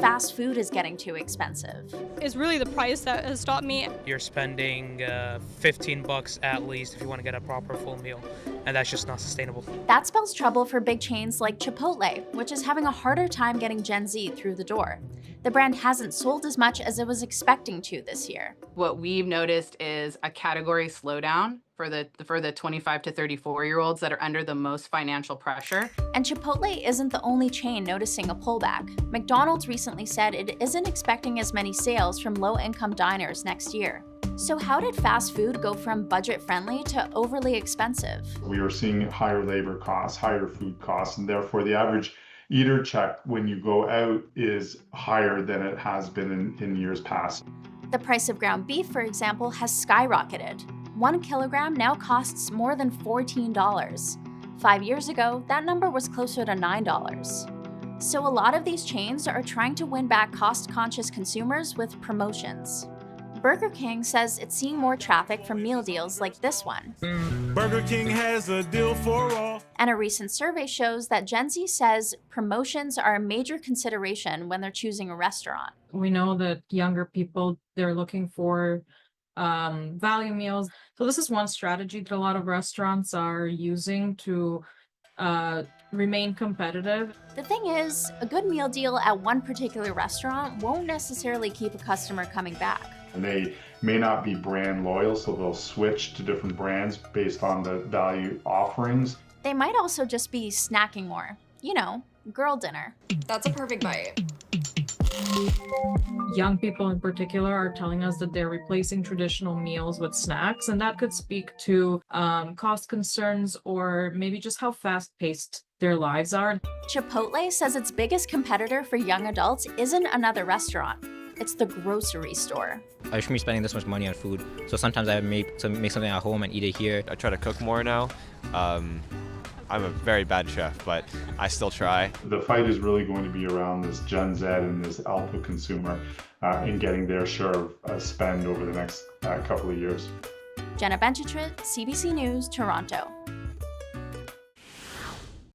fast food is getting too expensive. It's really the price that has stopped me. You're spending $15 at least if you want to get a proper full meal, and that's just not sustainable. That spells trouble for big chains like Chipotle, which is having a harder time getting Gen Z through the door. The brand hasn't sold as much as it was expecting to this year. What we've noticed is a category slowdown for the 25 to 34-year-olds that are under the most financial pressure. And Chipotle isn't the only chain noticing a pullback. McDonald's recently said it isn't expecting as many sales from low-income diners next year. So how did fast food go from budget-friendly to overly expensive? We are seeing higher labor costs, higher food costs, and therefore the average eater check when you go out is higher than it has been in years past. The price of ground beef, for example, has skyrocketed. 1 kilogram now costs more than $14. 5 years ago, that number was closer to $9. So a lot of these chains are trying to win back cost-conscious consumers with promotions. Burger King says it's seeing more traffic from meal deals like this one. Burger King has a deal for all. And a recent survey shows that Gen Z says promotions are a major consideration when they're choosing a restaurant. We know that younger people, they're looking for value meals. So this is one strategy that a lot of restaurants are using to remain competitive. The thing is, a good meal deal at one particular restaurant won't necessarily keep a customer coming back. And they may not be brand loyal, so they'll switch to different brands based on the value offerings. They might also just be snacking more. You know, girl dinner. That's a perfect bite. Young people in particular are telling us that they're replacing traditional meals with snacks, and that could speak to cost concerns or maybe just how fast-paced their lives are. Chipotle says its biggest competitor for young adults isn't another restaurant. It's the grocery store. I shouldn't be spending this much money on food, so sometimes I make something at home and eat it here. I try to cook more now. I'm a very bad chef, but I still try. The fight is really going to be around this Gen Z and this alpha consumer in getting their share of spend over the next couple of years. Jenna Benchitrit, CBC News, Toronto.